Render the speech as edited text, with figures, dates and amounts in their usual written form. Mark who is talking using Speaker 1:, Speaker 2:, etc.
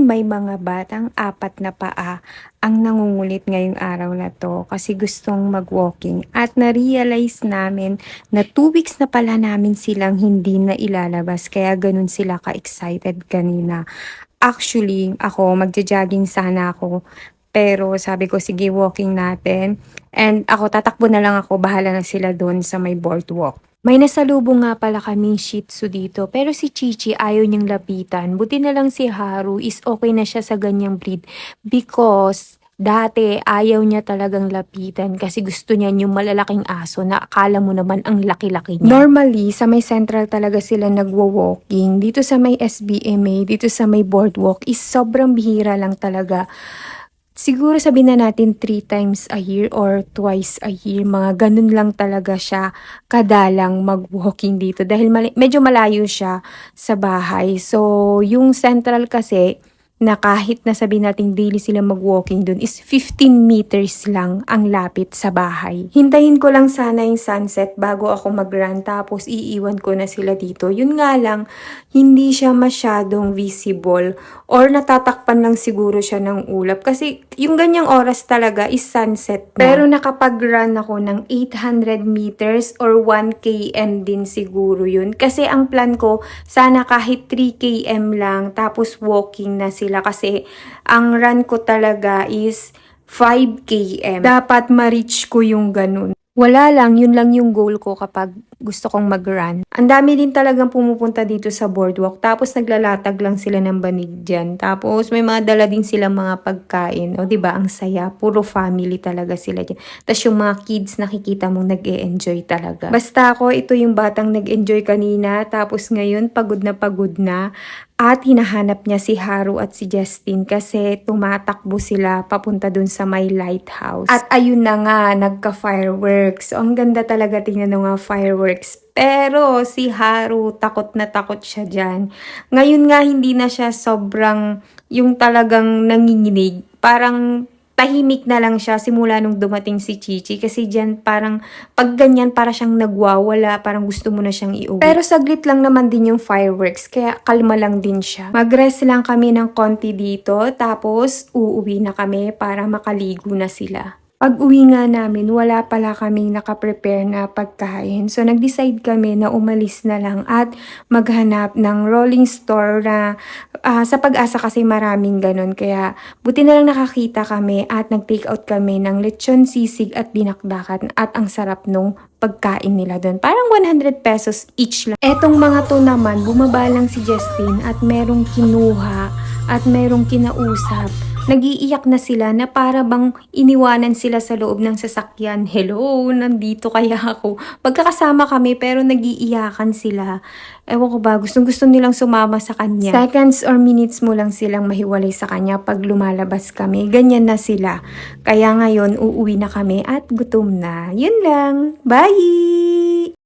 Speaker 1: may mga batang 4 na paa ang nangungulit ngayong araw na 'to kasi gustong mag-walking at na-realize namin na 2 weeks na pala namin silang hindi nailalabas kaya gano'n sila ka-excited kanina. Actually, ako magjo-jogging sana ako, pero sabi ko, "Sige, walking natin." And ako tatakbo na lang ako, bahala na sila do'n sa may boardwalk. May nasalubong nga pala kaming Shih Tzu dito, pero si Chichi ayaw niyang lapitan. Buti na lang si Haru is okay na siya sa ganyang breed because dati ayaw niya talagang lapitan kasi gusto niya yung malalaking aso na akala mo naman ang laki-laki niya. Normally, sa may central talaga sila nagwo-walking. Dito sa may SBMA, dito sa may boardwalk is sobrang bihira lang talaga. Siguro sabihin na natin 3 times a year or twice a year, mga ganun lang talaga siya kadalang mag-walking dito dahil medyo malayo siya sa bahay. So, yung central kasi na kahit na sabihin natin daily sila mag-walking dun is 15 meters lang ang lapit sa bahay. Hintayin ko lang sana yung sunset bago ako mag-run tapos iiwan ko na sila dito. Yun nga lang, hindi siya masyadong visible or natatakpan lang siguro siya ng ulap kasi yung ganyang oras talaga is sunset na. Pero nakapag-run ako ng 800 meters or 1 km din siguro yun. Kasi ang plan ko, sana kahit 3 km lang tapos walking na sila kasi ang run ko talaga is 5 km. Dapat ma-reach ko yung ganun. Wala lang, yun lang yung goal ko kapag gusto kong mag-run. Ang dami din talagang pumupunta dito sa boardwalk. Tapos naglalatag lang sila ng banig dyan. Tapos may mga dala din sila mga pagkain. O diba, ang saya. Puro family talaga sila dyan. Tapos yung mga kids nakikita mong nag-e-enjoy talaga. Basta ako, ito yung batang nag-enjoy kanina. Tapos ngayon, pagod na. At hinahanap niya si Haru at si Justin kasi tumatakbo sila papunta dun sa may lighthouse. At ayun na nga, nagka-fireworks. So, ang ganda talaga tingnan ng mga fireworks. Pero si Haru, takot na takot siya dyan. Ngayon nga, hindi na siya sobrang yung talagang nanginginig. Parang tahimik na lang siya simula nung dumating si Chichi kasi dyan parang pag ganyan para siyang nagwawala, parang gusto mo na siyang iuwi. Pero saglit lang naman din yung fireworks kaya kalma lang din siya. Mag-rest lang kami ng konti dito tapos uuwi na kami para makaligo na sila. Pag uwi nga namin, wala pala kaming nakaprepare na pagkain. So, nag-decide kami na umalis na lang at maghanap ng rolling store na sa Pag-asa kasi maraming ganun. Kaya, buti na lang nakakita kami at nag-take out kami ng lechon sisig at dinakdakan at ang sarap nung pagkain nila doon. Parang 100 pesos each lang. Etong mga to naman, bumaba lang si Justin at merong kinuha at merong kinausap. Nag-iiyak na sila na para bang iniwanan sila sa loob ng sasakyan. Hello, nandito kaya ako. Pagkakasama kami pero nag-iiyakan sila. Ewan ko ba, gustong-gusto nilang sumama sa kanya. Seconds or minutes mo lang silang mahiwalay sa kanya pag lumalabas kami. Ganyan na sila. Kaya ngayon, uuwi na kami at gutom na. Yun lang. Bye!